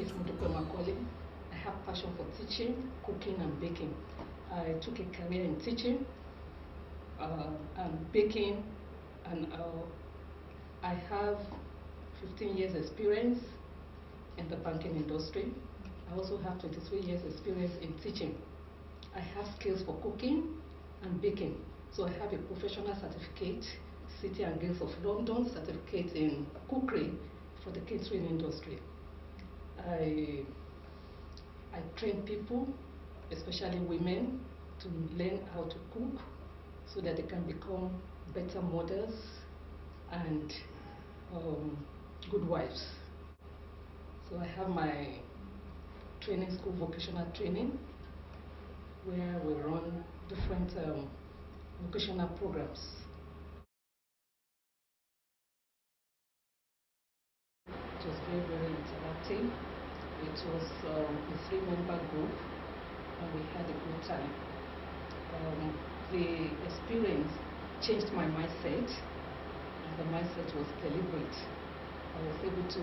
is Modupe Macaulay. I have passion for teaching, cooking, and baking. I took a career in teaching and baking, and I have 15 years experience in the banking industry. I also have 23 years experience in teaching. I have skills for cooking and baking. So I have a professional certificate, City and Guilds of London certificate in cookery for the catering industry. I train people, especially women, to learn how to cook so that they can become better mothers and good wives. So I have my training school, vocational training, where we run different vocational programs. It was very, very interactive. It was a 3-member group, and we had a good time. The experience changed my mindset, and the mindset was deliberate. I was able to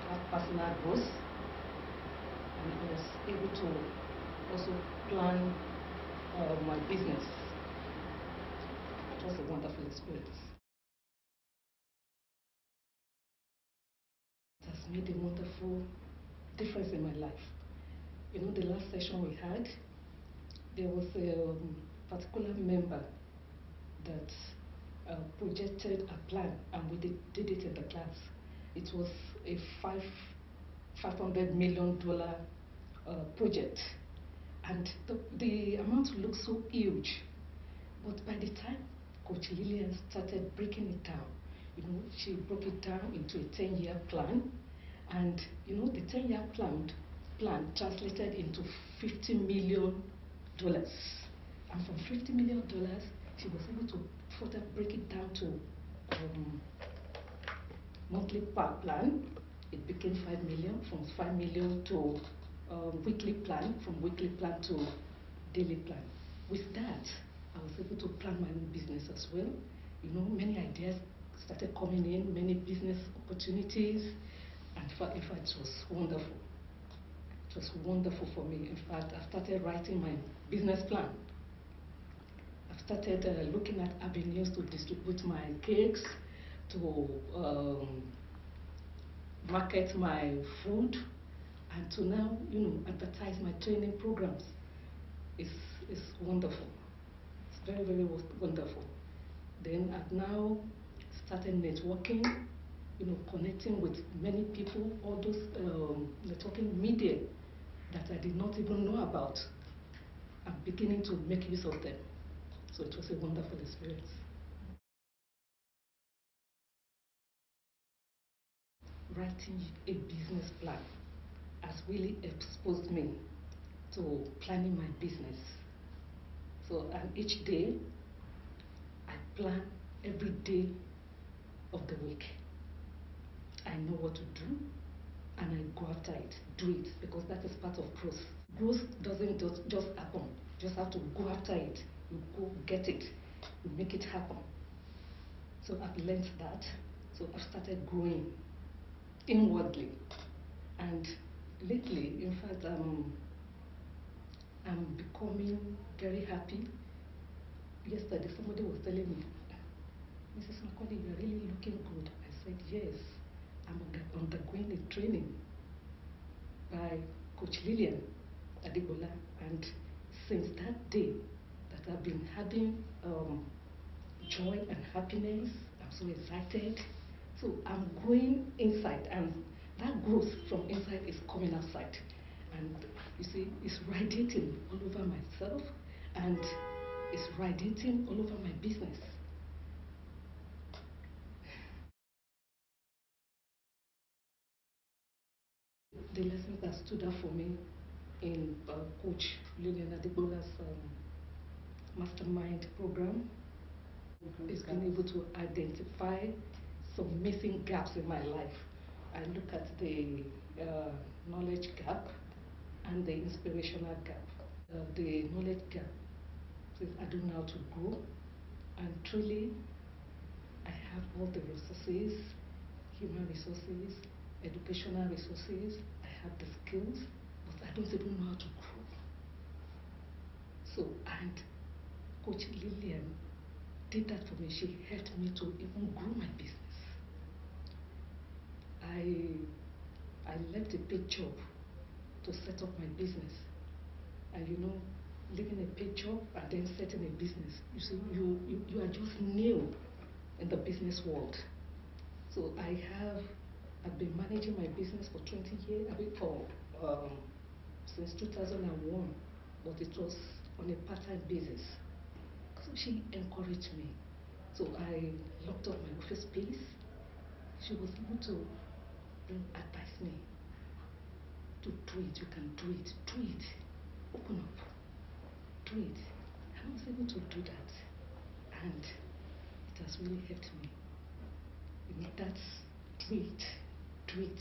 have personal growth, and I was able to also plan my business. It was a wonderful experience. It has made a wonderful difference in my life. You know, the last session we had, there was a particular member that projected a plan, and we did it in the class. It was a $500 million project, and the amount looked so huge. But by the time Coach Lillian started breaking it down, you know, she broke it down into a 10-year plan, and you know, the 10-year plan translated into $50 million. And from $50 million, she was able to further break it down to monthly plan. It became 5 million, from 5 million to weekly plan, from weekly plan to daily plan. With that, I was able to plan my own business as well. You know, many ideas started coming in, many business opportunities, and in fact, it was wonderful. It was wonderful for me. In fact, I started writing my business plan. I started looking at avenues to distribute my cakes, to market my food, and to now, you know, advertise my training programs. It's wonderful. It's very, very wonderful. Then I've now started networking, you know, connecting with many people, all those networking media that I did not even know about. I'm beginning to make use of them. So it was a wonderful experience. Writing a business plan has really exposed me to planning my business. So each day, I plan every day of the week. I know what to do, and I go after it, do it, because that is part of growth. Growth doesn't just happen. You just have to go after it. You go get it. You make it happen. So I've learned that. So I've started growing inwardly. And lately, in fact, I'm becoming very happy. Yesterday, somebody was telling me, Mrs. Macaulay, you're really looking good. I said, yes, I'm undergoing a training by Coach Lillian Adegbola. And since that day, that I've been having joy and happiness, I'm so excited. So I'm growing inside, and that growth from inside is coming outside. And you see, it's radiating all over myself, and it's radiating all over my business. The lessons that stood out for me in Coach Lillian Adegbola's Mastermind program is being able to identify some missing gaps in my life. I look at the knowledge gap and the inspirational gap. The knowledge gap says I don't know how to grow, and truly I have all the resources, human resources, educational resources, I have the skills, but I don't even know how to grow. So, and Coach Lillian did that for me. She helped me to even grow my business. I left a paid job to set up my business. And you know, leaving a paid job and then setting a business, you see, you are just new in the business world. So I've been managing my business for 20 years, since 2001, but it was on a part-time basis. So she encouraged me. So I locked up my office space. She was able to advise me to do it. You can do it. Do it. Open up. Do it. I was able to do that. And it has really helped me. You know, that's do it. Do it.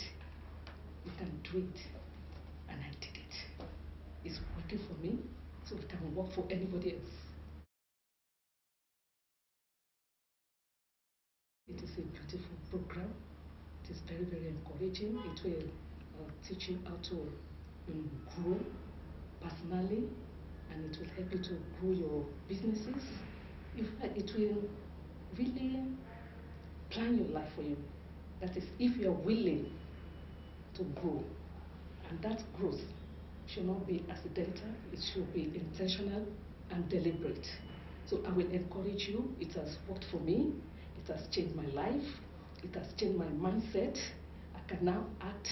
You can do it. And I did it. It's working for me, so it can work for anybody else. It is a beautiful program. It is very, very encouraging. It will teach you how to grow personally, and it will help you to grow your businesses. In fact, it will really plan your life for you. That is, if you are willing to grow, and that growth should not be accidental, it should be intentional and deliberate. So I will encourage you. It has worked for me. It has changed my life. It has changed my mindset. I can now act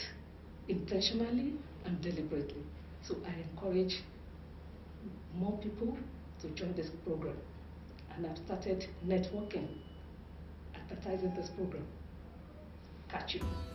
intentionally and deliberately. So I encourage more people to join this program. And I've started networking, advertising this program. Catch you.